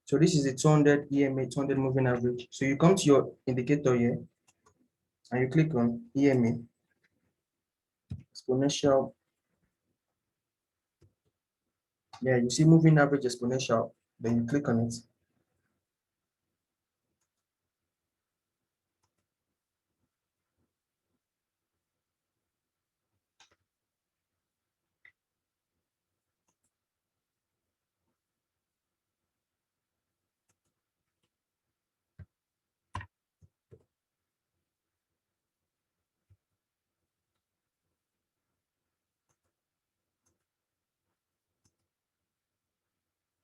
So this is the 200 EMA, 200 moving average. So you come to your indicator here and you click on EMA, exponential. Yeah, you see moving average exponential, then you click on it.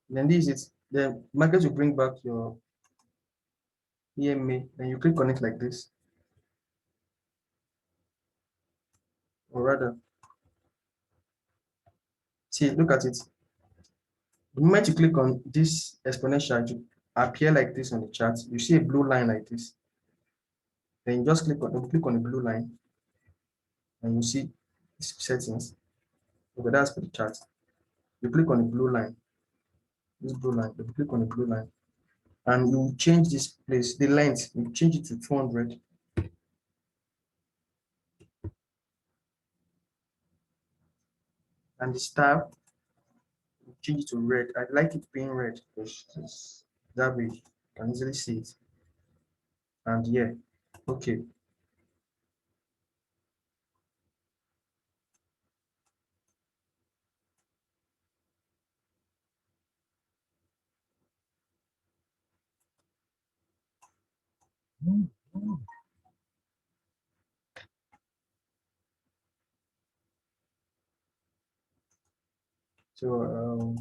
Then this is the market will bring back your EMA, then you click on it like this, or rather, see, look at it. The moment you click on this exponential, it will appear like this on the chart. You see a blue line like this. Then you just click on the blue line, and you see settings. Okay, that's for the chart. You click on the blue line, this blue line. You click on the blue line, and you change this place, the length. You change it to 200. And the style, you change it to red. I like it being red because that way you can easily see it. And yeah, okay. So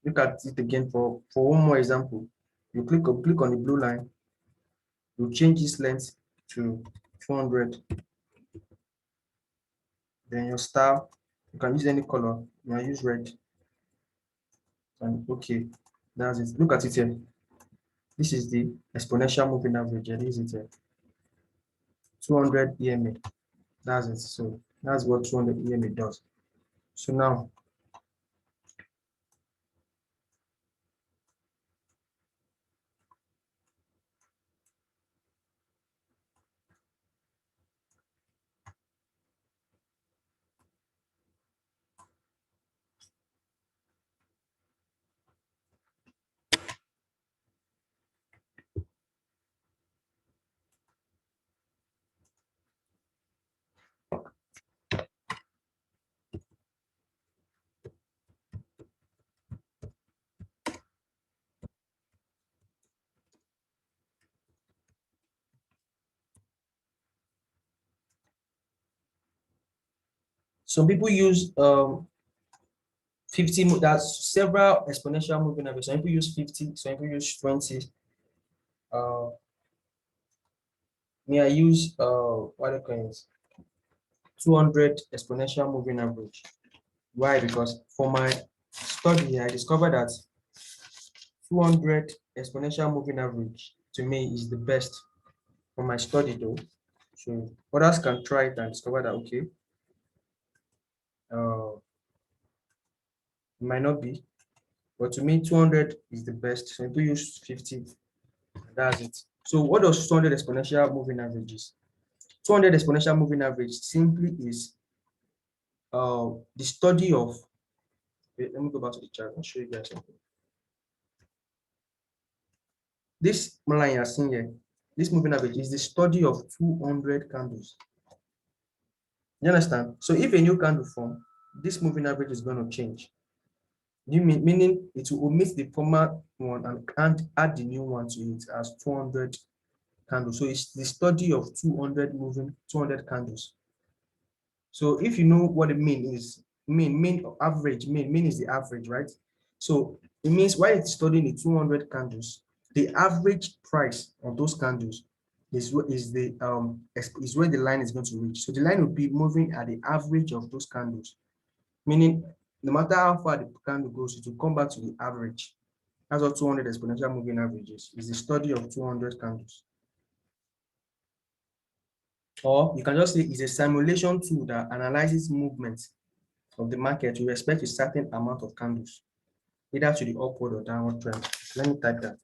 look at it again for one more example. You click on the blue line. You change this length to 200. Then your style, you can use any color. You can use red. And okay, that's it. Look at it here. This is the exponential moving average. Yeah, this is it here. 200 EMA. That's it. So that's what 200 EMA does. So now, some people use 50. That's several exponential moving average. Some people use 50. Some people use 20. Me, I use what I call it, 200 exponential moving average. Why? Because for my study, I discovered that 200 exponential moving average to me is the best for my study though. So others can try it and discover that okay, it might not be, but to me 200 is the best. So people use 50. That's it. So what does 200 exponential moving average is? 200 exponential moving average simply is the study of. Wait, let me go back to the chart and show you guys something. This line you're seeing here, this moving average is the study of 200 candles. You understand? So if a new candle form, this moving average is going to change. Meaning it will omit the former one and add the new one to it as 200 candles. So it's the study of 200 200 candles. So if you know what the mean is, mean average, mean is the average, right? So it means while it's studying the 200 candles, the average price of those candles is where the line is going to reach. So the line will be moving at the average of those candles, meaning no matter how far the candle goes, it will come back to the average. That's what 200 exponential moving averages is the study of 200 candles. Or you can just say it's a simulation tool that analyzes movements of the market with respect to a certain amount of candles, either to the upward or downward trend. Let me type that.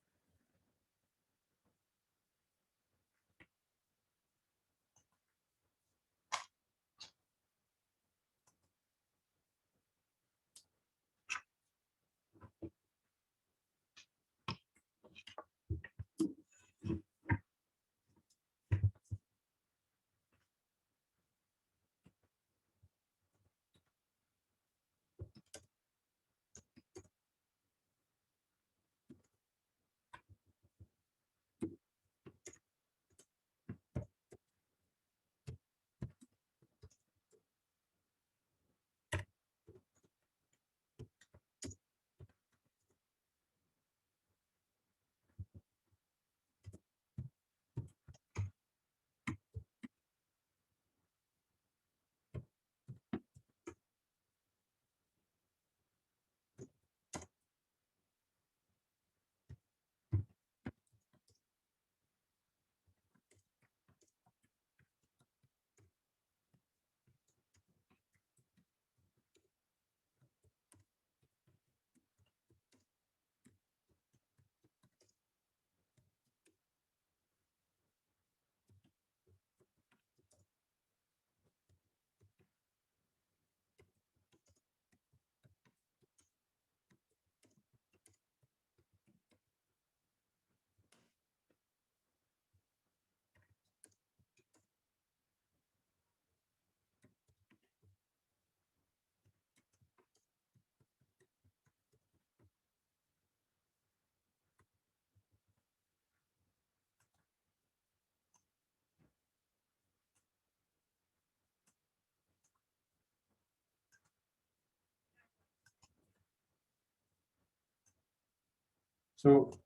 So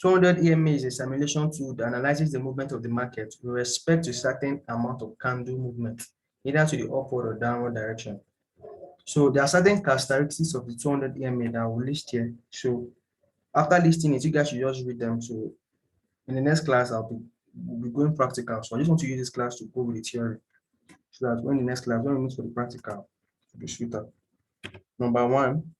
200 EMA is a simulation tool that analyzes the movement of the market with respect to a certain amount of candle movement, either to the upward or downward direction. So there are certain characteristics of the 200 EMA that I will list here. So after listing it, you guys should just read them. So in the next class, we'll be going practical. So I just want to use this class to go with the theory. So that when the next class, when we meet for the practical, it'll be sweeter. Number one,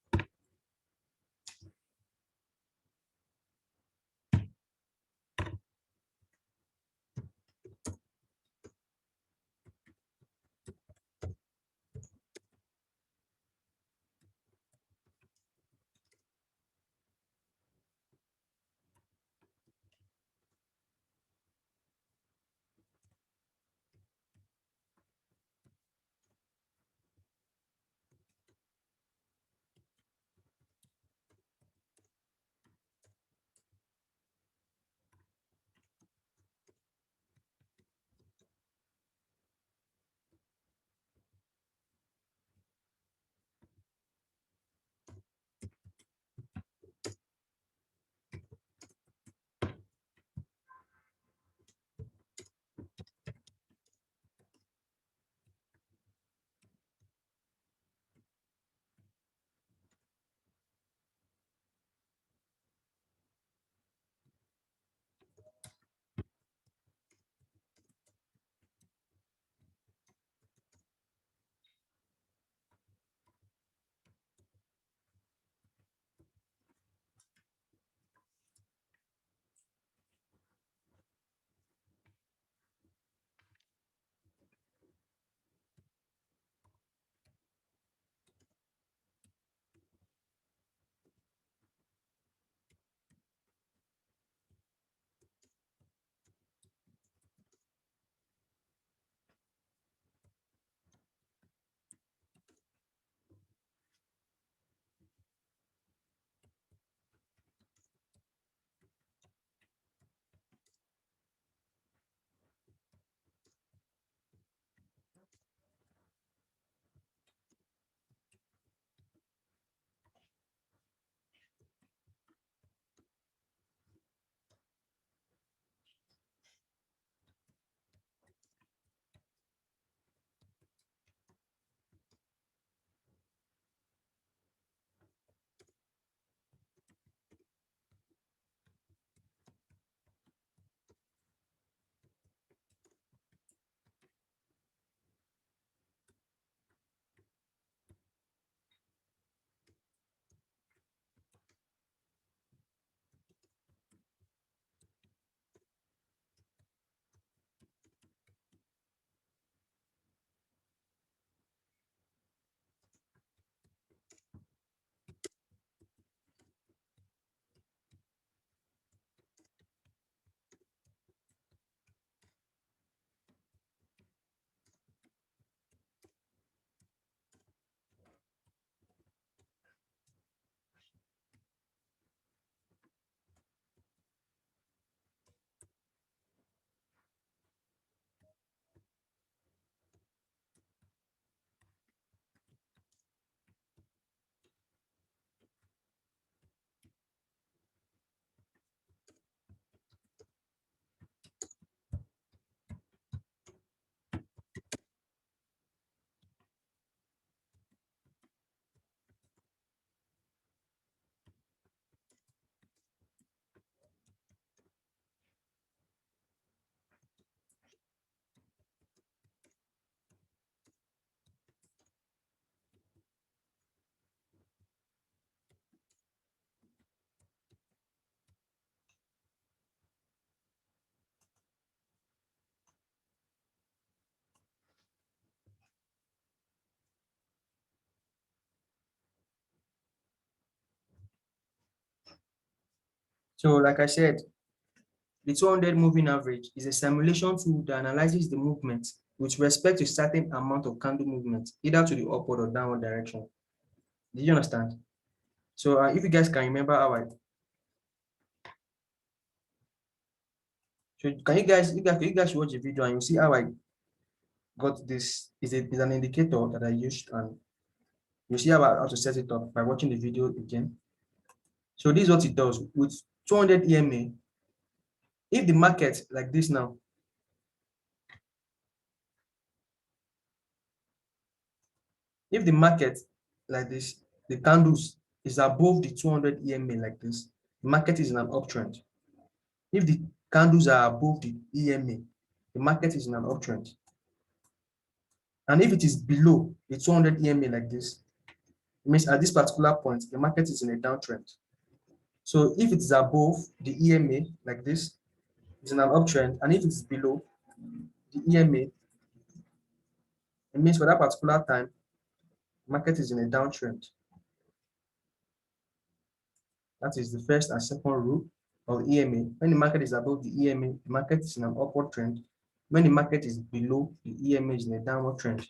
So like I said, the 200 moving average is a simulation tool that analyzes the movement with respect to certain amount of candle movement, either to the upward or downward direction. Did you understand? So if you guys can remember how I, so can you guys watch the video and you see how I got this is an indicator that I used, and you see how to set it up by watching the video again. So this is what it does with 200 EMA. If the market like this now, if the market like this, the candles is above the 200 EMA like this, the market is in an uptrend. If the candles are above the EMA, the market is in an uptrend. And if it is below the 200 EMA like this, it means at this particular point, the market is in a downtrend. So if it is above the EMA like this, it's in an uptrend. And if it's below the EMA, it means for that particular time, the market is in a downtrend. That is the first and second rule of EMA. When the market is above the EMA, the market is in an upward trend. When the market is below the EMA, is in a downward trend.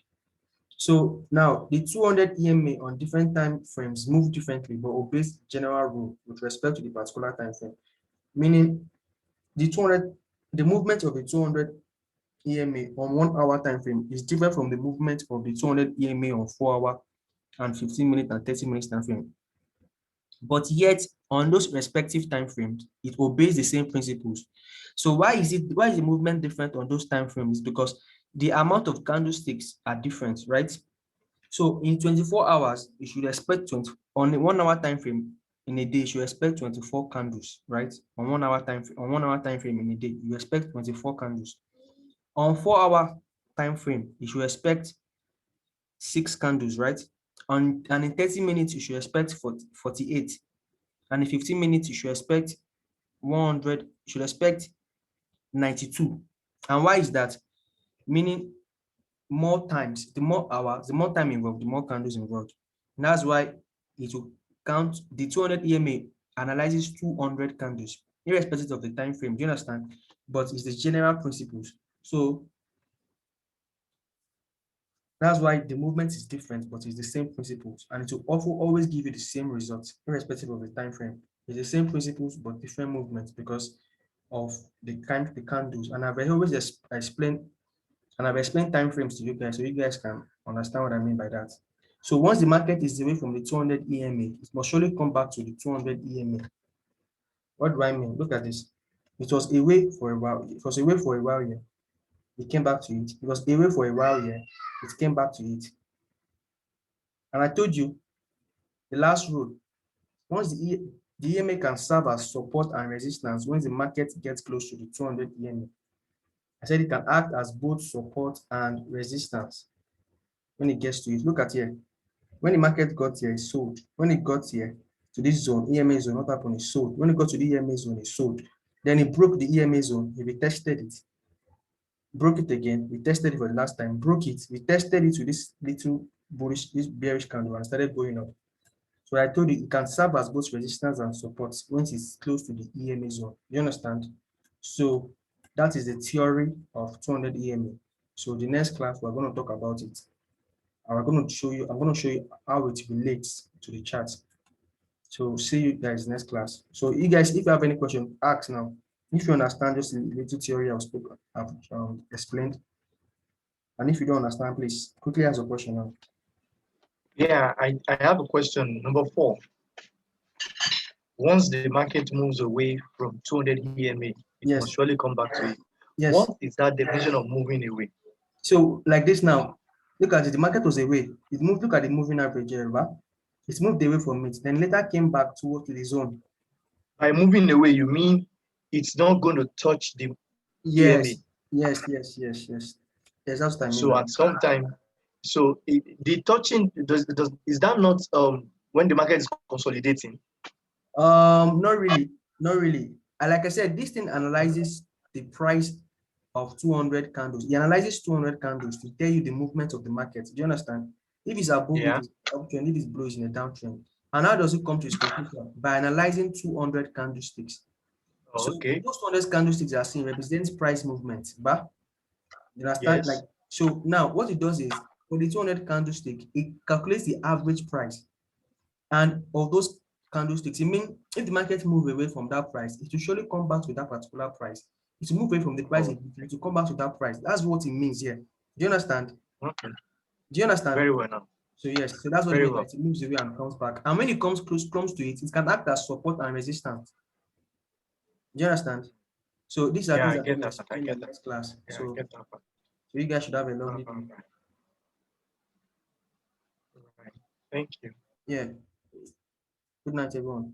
So now the 200 EMA on different time frames move differently, but obeys general rule with respect to the particular time frame. Meaning the movement of the 200 EMA on 1 hour time frame is different from the movement of the 200 EMA on 4 hour and 15 minute and 30 minutes time frame. But yet on those respective time frames, it obeys the same principles. So why is the movement different on those time frames? Because the amount of candlesticks are different, right? So in 24 hours, you should expect 20 on a 1 hour time frame in a day, you should expect 24 candles, right? On 1 hour time frame in a day, you expect 24 candles. On 4 hour time frame, you should expect 6 candles, right? And in 30 minutes, you should expect 48. And in 15 minutes, you should expect 100, you should expect 92. And why is that? Meaning more times, the more hours, the more time involved, the more candles involved. And that's why it will count the 200 EMA analyzes 200 candles, irrespective of the time frame. Do you understand? But it's the general principles. So that's why the movement is different, but it's the same principles, and it will also always give you the same results, irrespective of the time frame. It's the same principles, but different movements because of the candles. And I've always explained time frames to you guys, so you guys can understand what I mean by that. So once the market is away from the 200 EMA, it must surely come back to the 200 EMA. What do I mean? Look at this. It was away for a while. It was away for a while here. It came back to it. It was away for a while here. It came back to it. And I told you the last rule. Once the EMA can serve as support and resistance when the market gets close to the 200 EMA. I said it can act as both support and resistance when it gets to it. Look at here. When the market got here, it sold. When it got here to this zone, EMA zone, what happened? It sold. When it got to the EMA zone, it sold. Then it broke the EMA zone. He retested it. Broke it again. We tested it for the last time. Broke it. We tested it with this little bullish, this bearish candle and started going up. So I told you it can serve as both resistance and support once it's close to the EMA zone. You understand? So that is the theory of 200 EMA. So the next class we're going to talk about it. And I'm going to show you how it relates to the chart. So see you guys next class. So you guys, if you have any question, ask now. If you understand just a little theory I've explained, and if you don't understand, please quickly ask a question now. Yeah, I have a question. Number 4. Once the market moves away from 200 EMA, it Yes. must surely come back to it. Yes. What is that definition of moving away? So like this now, look at it. The market was away. It moved. Look at the moving average here, right? It moved away from it. Then later came back towards the zone. By moving away, you mean it's not going to touch the EMA? Yes. That's what I mean. So at some time, the touching is that not when the market is consolidating? Not really. Like I said, this thing analyzes the price of 200 candles. It analyzes 200 candles to tell you the movement of the market. Do you understand? If it's above, it is uptrend. If it's below, it's in a downtrend. And how does it come to its conclusion? By analyzing 200 candlesticks. Oh, So okay. those 200 candlesticks you are seeing represents price movement. But you understand? Like, Yes. so now what it does is for the 200 candlestick, it calculates the average price. And of those candlesticks, it means if the market move away from that price, it will surely come back to that particular price. It will move away from the price, Oh, it will come back to that price. That's what it means here. Do you understand? okay. Do you understand? Very well now. So yes, so that's what it Very means. well. It moves away and comes back. And when it comes comes to it, it can act as support and resistance. Do you understand? So these are Yeah, things I that get we that part. I explain in get the that. next class. Yeah, I So get that part. you guys should have a All lovely day. right. All right. Thank you. Yeah. Good night, everyone.